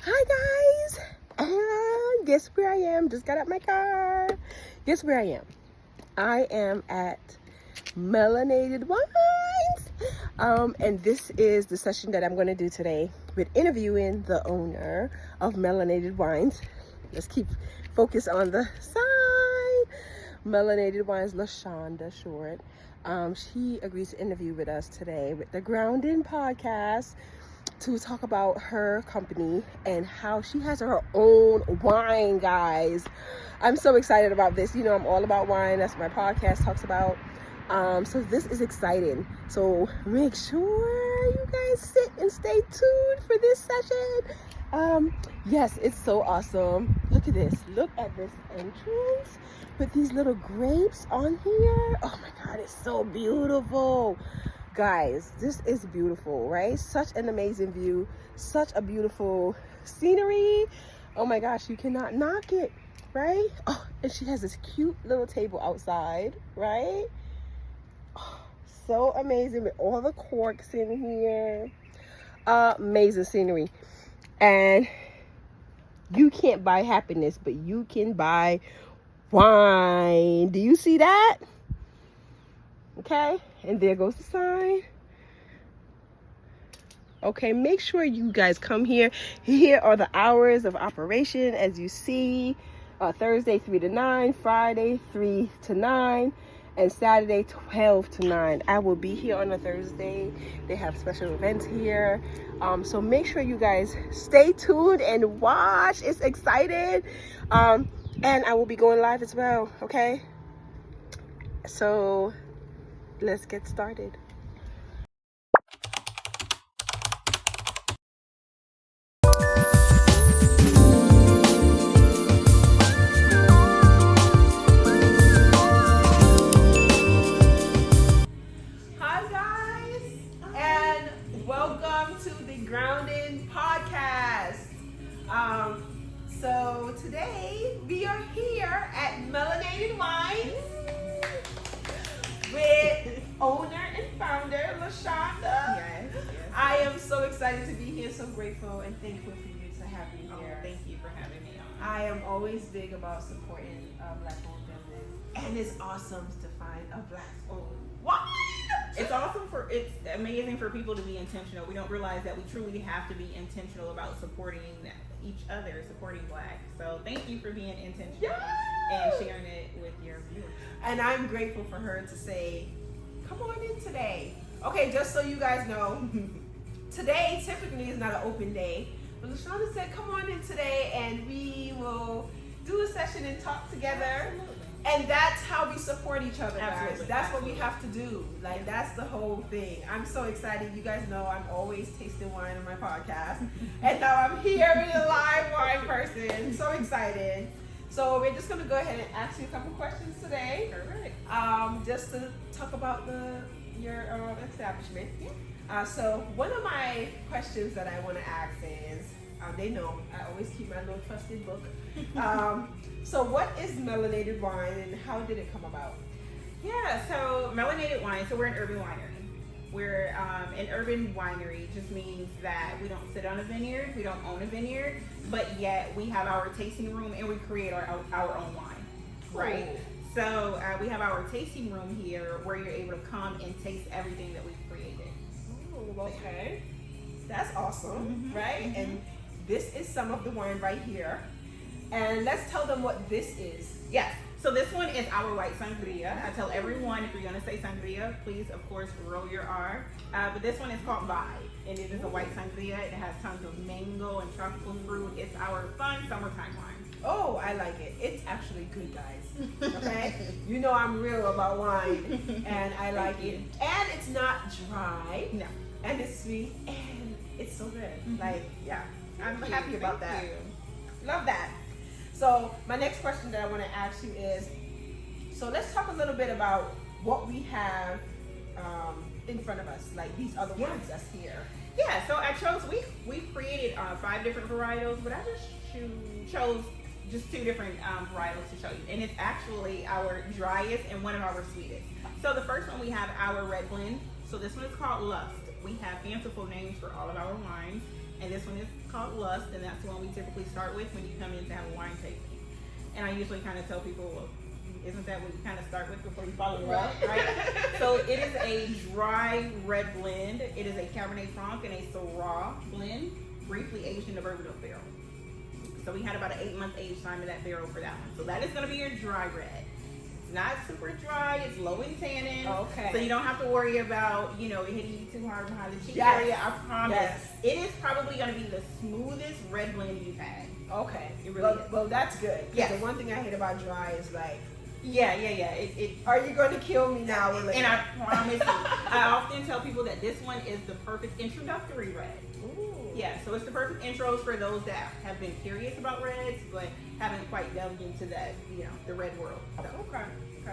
Hi guys, and guess where I am? Just got out my car. Guess where I am? I am at Melanated Wines. And this is the session that I'm going to do today with interviewing the owner of Melanated Wines. Let's keep focus on the side. Melanated Wines, LaShonda Short. She agrees to interview with us today with the Grounding podcast to talk about her company and how she has her own wine, guys. I'm so excited about this. You know, I'm all about wine. That's what my podcast talks about. So this is exciting. So make sure you guys sit and stay tuned for this session. Yes, it's so awesome. Look at this. Look at this entrance with these little grapes on here. Oh my God, it's so beautiful. Guys, this is beautiful, right? Such an amazing view, such a beautiful scenery. Oh my gosh, you cannot knock it, right? Oh, and she has this cute little table outside, right? Oh, so amazing with all the corks in here. Amazing scenery. And you can't buy happiness, but you can buy wine. Do you see that? Okay, and there goes the sign. Okay, make sure you guys come here. Here are the hours of operation, as you see. Thursday 3 to 9, Friday 3 to 9, and Saturday 12 to 9. I will be here on a Thursday. They have special events here. So make sure you guys stay tuned and watch. It's exciting. And I will be going live as well, okay? So let's get started. Hi guys, and welcome to the Grounding podcast. So today we are here at Melanated Wines with owner and founder LaShonda. Yes. I am so excited to be here, so grateful and thankful for you to have me here. Thank you for having me on. I am always big about supporting Black-owned business, and it's awesome to find a Black-owned wine. It's amazing for people to be intentional. We don't realize that we truly have to be intentional about supporting each other, supporting Black. So thank you for being intentional and sharing it with your viewers. And I'm grateful for her to say, come on in today. Okay, just so you guys know, today typically is not an open day, but LaShonda said, come on in today and we will do a session and talk together. Absolutely. And that's how we support each other, guys. Absolutely. That's what we have to do. Like, that's the whole thing. I'm so excited. You guys know I'm always tasting wine on my podcast. And now I'm here with a live wine person. So excited. So we're just going to go ahead and ask you a couple questions today. Perfect. Just to talk about your establishment. So one of my questions that I want to ask is, they know I always keep my little trusted book. So what is Melanated Wine and how did it come about? Yeah, so Melanated Wine, so we're an urban winery. We're an urban winery just means that we don't sit on a vineyard, we don't own a vineyard, but yet we have our tasting room and we create our own wine, right? Oh. So we have our tasting room here where you're able to come and taste everything that we've created. Oh, okay. That's awesome, right? Mm-hmm. And this is some of the wine right here. And let's tell them what this is. Yes. So this one is our white sangria. I tell everyone, if you're going to say sangria, please, of course, roll your R. But this one is called Vibe, and it is a white sangria. It has tons of mango and tropical fruit. It's our fun summertime wine. Oh, I like it. It's actually good, guys. Okay? You know I'm real about wine, and I like it. And it's not dry. No. And it's sweet, and it's so good. Mm-hmm. Like, yeah. I'm Thank happy you. about Thank that. you. Love that. So my next question that I want to ask you is, so let's talk a little bit about what we have in front of us, like these other wines that's here. Yeah, so I chose, we've created 5 different varietals, but I just chose just 2 different varietals to show you. And it's actually our driest and one of our sweetest. So the first one we have our red blend. So this one is called Lust. We have fanciful names for all of our wines. and this one is called Lust, and that's the one we typically start with when you come in to have a wine tasting. And I usually kind of tell people, well, isn't that what you kind of start with before you fall in love, right? So it is a dry red blend. It is a Cabernet Franc and a Syrah blend, briefly aged in a bourbon oak barrel. So we had about an 8-month age time in that barrel for that one. So that is going to be your dry red. It's not super dry. It's low in tannin. Okay. So you don't have to worry about, it hitting you too hard behind the cheek Yes. area. I promise. Yes. It is probably going to be the smoothest red blend you've had. Okay. It really is. Well, that's good. Yes. The one thing I hate about dry is like, Yeah. are you going to kill me now or later? And I promise you, I often tell people that this one is the perfect introductory red. Ooh. Yeah, so it's the perfect intros for those that have been curious about reds, but haven't quite delved into that, the red world. So, Okay.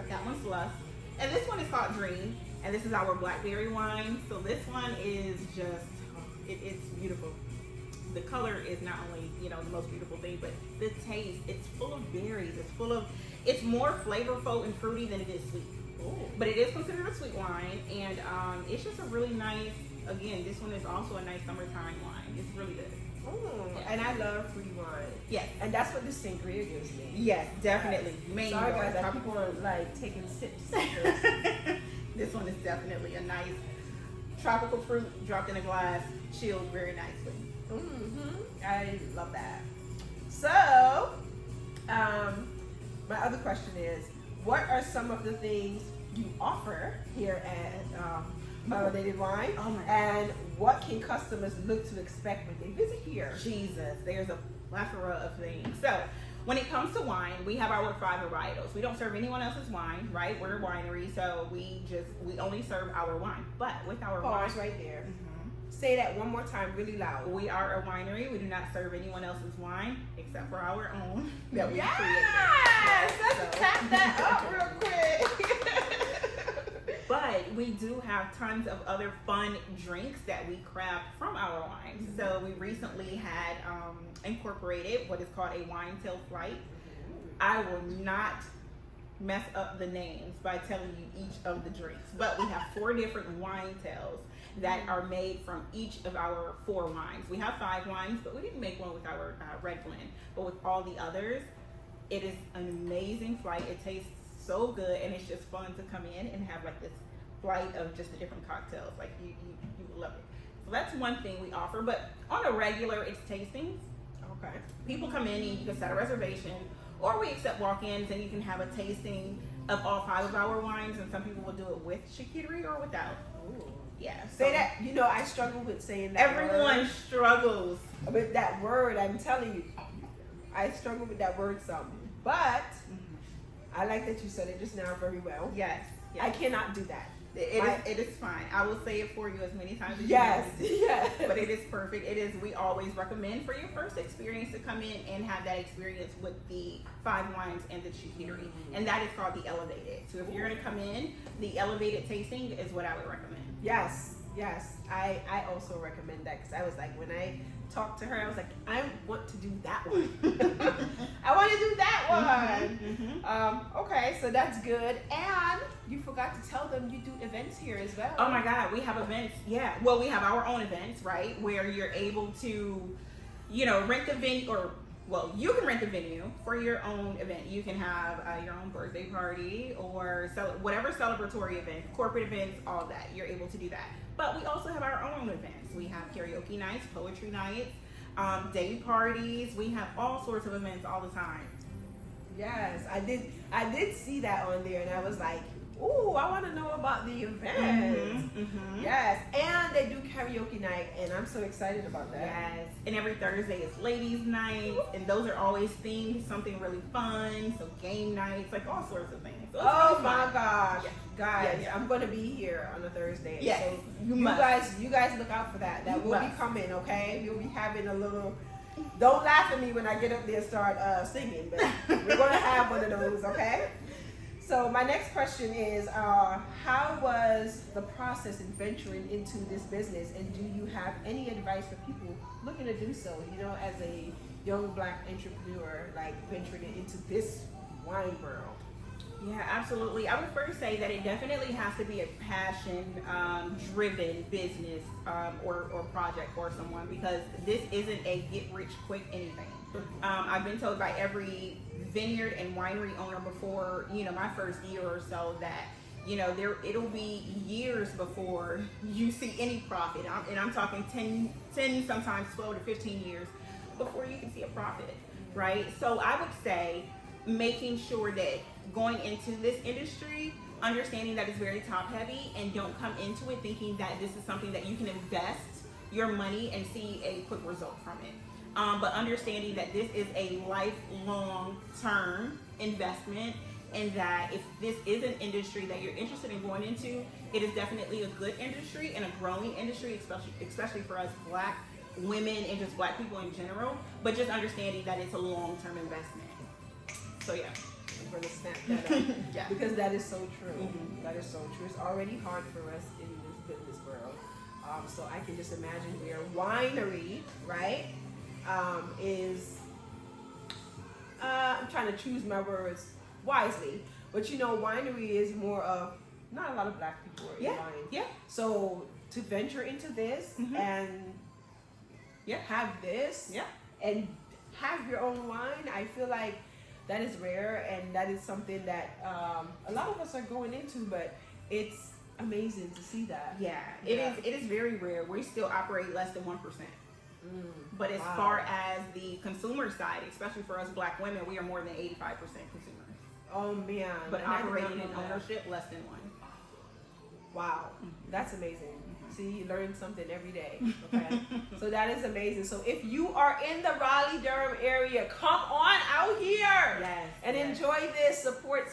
that one's Lust. And this one is called Dream, and this is our blackberry wine. So this one is just, it's beautiful. The color is not only, the most beautiful thing, but the taste, it's full of berries. It's more flavorful and fruity than it is sweet. Ooh. But it is considered a sweet wine, and it's just a really nice, again, this one is also a nice summertime wine. It's really good. Ooh. Yeah. And I love fruity wine. Yes. And that's what this sangria gives me. Yes, definitely. Yes. Sorry guys, I keep on like taking sips. This one is definitely a nice tropical fruit dropped in a glass, chilled very nicely. Mm-hmm. I love that. So, my other question is, what are some of the things you offer here at Melanated Wine? Oh my God. And what can customers look to expect when they visit here? Jesus, there's a plethora of things. So, when it comes to wine, we have our 5 varietals. We don't serve anyone else's wine, right? We're a winery, so we only serve our wine. But with our Pause wine, right there. Say that one more time really loud. we are a winery. We do not serve anyone else's wine except for our own that we Yes! created. Let's tap that up real quick. But we do have tons of other fun drinks that we craft from our wines. So we recently had incorporated what is called a wine tail flight. I will not mess up the names by telling you each of the drinks, but we have 4 different wine tails that are made from each of our 4 wines. We have 5 wines, but we didn't make one with our red blend. But with all the others, it is an amazing flight. It tastes so good, and it's just fun to come in and have like this flight of just the different cocktails. Like you love it. So that's one thing we offer. But on a regular, it's tastings. Okay. People come in and you can set a reservation, or we accept walk-ins and you can have a tasting of all 5 of our wines. And some people will do it with charcuterie or without. Ooh. Yeah. Say that. I struggle with saying that. Everyone word. struggles. With that word, I'm telling you, I struggle with that word some. But I like that you said it just now very well. Yes. I cannot do that. It is fine. I will say it for you as many times as Yes, you need. yes. But it is perfect. We always recommend for your first experience to come in and have that experience with the 5 wines and the charcuterie. And that is called the elevated. So if you're going to come in, the elevated tasting is what I would recommend. Yes. I also recommend that because I was like, when I talked to her, I was like, I want to do that one. I want to do that one. Okay, so that's good. And you forgot to tell them you do events here as well. Oh my God, we have events. Yeah. Well, we have our own events, right? Where you're able to, rent the venue you can rent the venue for your own event. You can have your own birthday party or whatever celebratory event, corporate events, all of that. You're able to do that. But we also have our own events. We have karaoke nights, poetry nights, day parties. We have all sorts of events all the time. Yes, I did see that on there, and I was like, ooh, I want to know about the event. Yes, and they do karaoke night, and I'm so excited about that. Yes, and every Thursday is ladies' night, and those are always themed something really fun. So game nights, like all sorts of things. So it's Oh really my fun. gosh, Yeah. guys, Yeah. I'm gonna be here on a Thursday. Yes, so you you must. guys look out for that. That You will be must. coming. Okay, we'll be having a little. Don't laugh at me when I get up there and start singing, but we're gonna have one of those. Okay. So my next question is, how was the process in venturing into this business, and do you have any advice for people looking to do so? As a young Black entrepreneur, like venturing into this wine world. Yeah, absolutely. I would first say that it definitely has to be a passion driven business or project for someone, because this isn't a get rich quick anything. I've been told by every vineyard and winery owner before, my first year or so, that it'll be years before you see any profit. And I'm talking 10, sometimes 12 to 15 years before you can see a profit, right? So I would say making sure that going into this industry, understanding that it's very top heavy, and don't come into it thinking that this is something that you can invest your money and see a quick result from it. But understanding that this is a lifelong term investment, and that if this is an industry that you're interested in going into, it is definitely a good industry and a growing industry, especially for us Black women and just Black people in general. But just understanding that it's a long-term investment. So yeah, I'm gonna snap that up. yeah, Because that is so true. That is so true. It's already hard for us in this business world. So I can just imagine where winery, right, is. I'm trying to choose my words wisely, but winery is more of not a lot of Black people are in wine. Yeah. So to venture into this and have this and have your own wine, I feel like that is rare, and that is something that a lot of us are going into, but it's amazing to see that. Yeah, it is very rare. We still operate less than 1%. But as far as the consumer side, especially for us Black women, we are more than 85% consumers. Oh man. But operating in ownership, less than 1. Wow, that's amazing. See, you learn something every day. Okay, so that is amazing. So if you are in the Raleigh-Durham area, come on out here and enjoy this. Support.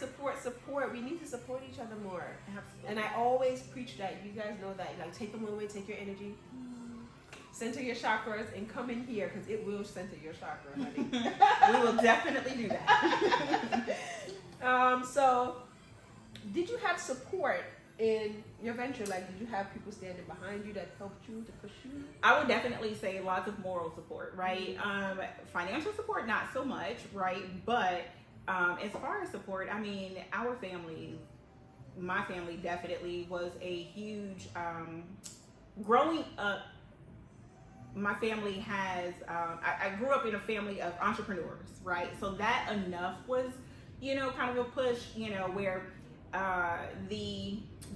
We need to support each other more. Absolutely. And I always preach that. You guys know that. Like, take them away, take your energy, center your chakras, and come in here, because it will center your chakra, honey. We will definitely do that. So, did you have support in your venture? Like, did you have people standing behind you that helped you, to push you? I would definitely say lots of moral support, right? Financial support, not so much, right? But as far as support, I mean, our family, my family definitely was a huge, growing up, my family has, I grew up in a family of entrepreneurs, right? So that enough was, kind of a push, where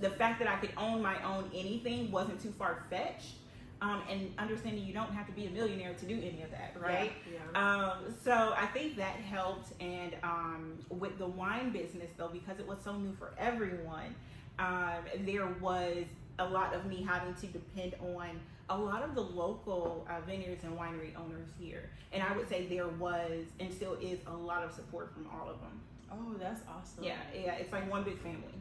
the fact that I could own my own anything wasn't too far-fetched. And understanding you don't have to be a millionaire to do any of that, right? Yeah. So I think that helped. And with the wine business, though, because it was so new for everyone, there was a lot of me having to depend on a lot of the local vineyards and winery owners here. And I would say there was, and still is, a lot of support from all of them. Oh, that's awesome. Yeah, it's like one big family.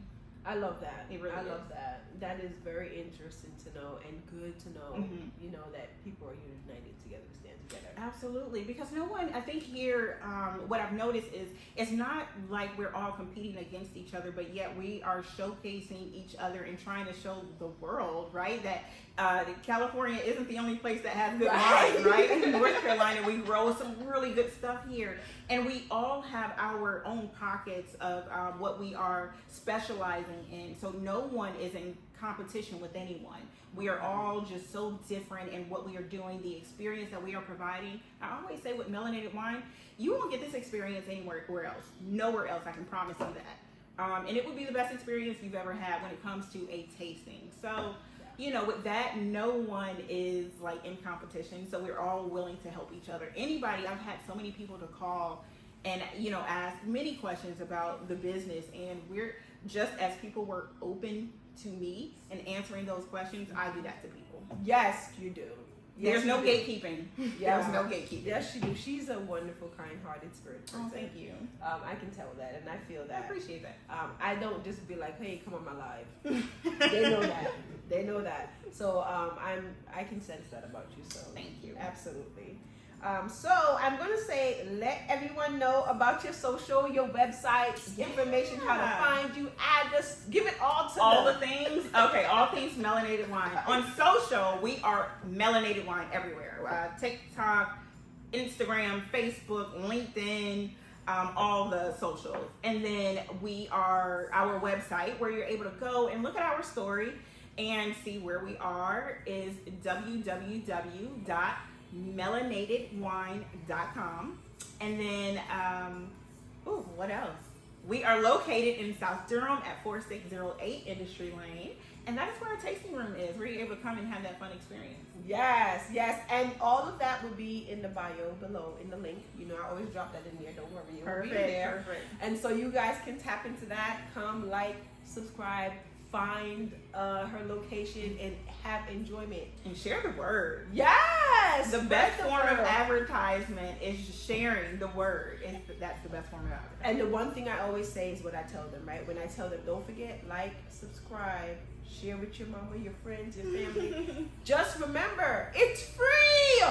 I love that. It really I is. love that. That is very interesting to know, and good to know, that people are united together to stand together. Absolutely, because no one, I think here, what I've noticed is it's not like we're all competing against each other, but yet we are showcasing each other and trying to show the world, right, that California isn't the only place that has good wine, right? In North Carolina, we grow some really good stuff here, and we all have our own pockets of what we are specializing in, so no one is in competition with anyone. We are all just so different in what we are doing, the experience that we are providing. I always say with Melanated Wine, you won't get this experience anywhere else. Nowhere else, I can promise you that. And it would be the best experience you've ever had when it comes to a tasting. So, with that, no one is like in competition. So we're all willing to help each other. Anybody, I've had so many people to call and, ask many questions about the business. And we're just as people were open to me and answering those questions, I do that to people. Yes, you do. Yes, There's no gatekeeping. Yeah. There's no gatekeeping. Yes, she do. She's a wonderful, kind-hearted spirit person. Oh, thank you. I can tell that, and I feel that. I appreciate that. I don't just be like, "Hey, come on my live." They know that. They know that. So I can sense that about you. So Thank you. Absolutely. So I'm going to say, let everyone know about your social, your websites, information, how to find you, address, give it all to all them. the things. Okay, all things Melanated Wine. On social, we are Melanated Wine everywhere. TikTok, Instagram, Facebook, LinkedIn. all the socials. And then our website where you're able to go and look at our story and see where we are is www.melanatedwine.com. And then, what else? We are located in South Durham at 4608 Industry Lane. And that is where our tasting room is, where you're able to come and have that fun experience. Yes, yes. And all of that will be in the bio below, in the link. You know, I always drop that in there. Don't worry. It will be there. Perfect. And so you guys can tap into that. Come, like, subscribe, find her location, and have enjoyment. And share the word. Yes! The best form of advertisement is sharing the word. That's the best form of advertisement. And the one thing I always say is what I tell them, right? When I tell them, don't forget, like, subscribe, share with your mama, your friends, your family. Just remember, it's free.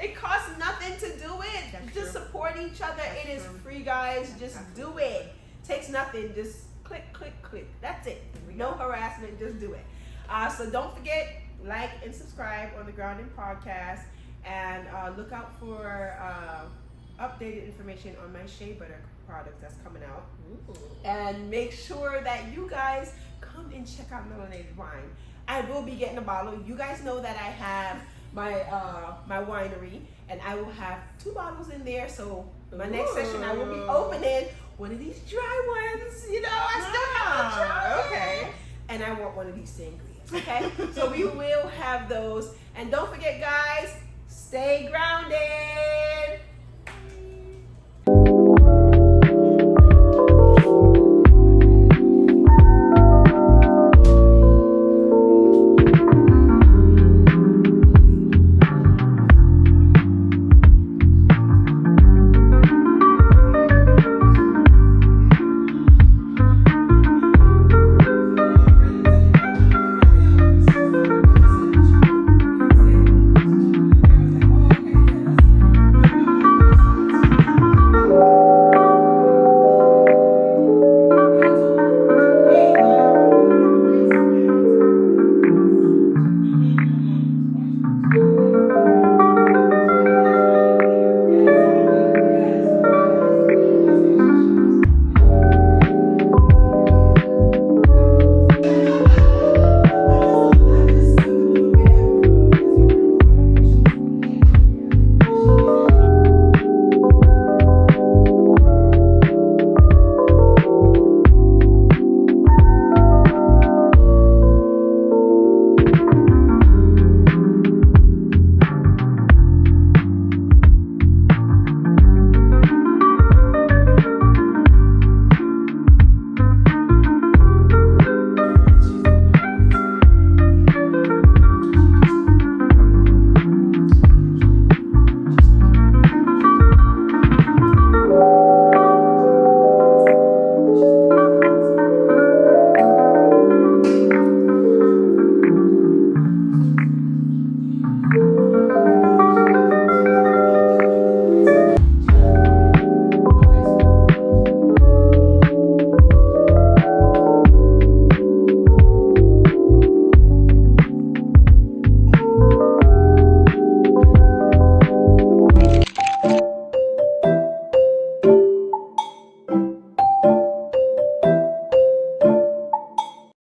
It costs nothing to do it. That's just true. support each other. That's it is true. free, guys. Just Absolutely. do it. Takes nothing. Just click, click, click. That's it. No harassment. Just do it. So don't forget, like and subscribe on the Grounding Podcast, and look out for updated information on my shea butter product that's coming out. Ooh. And make sure that you guys come and check out Melanated Wine. I will be getting a bottle. You guys know that I have my my winery, and I will have 2 bottles in there. So my next session, I will be opening one of these dry ones. You know, I still have a dry. Okay. And I want one of these sangrias. Okay, so we will have those. And don't forget, guys, stay grounded.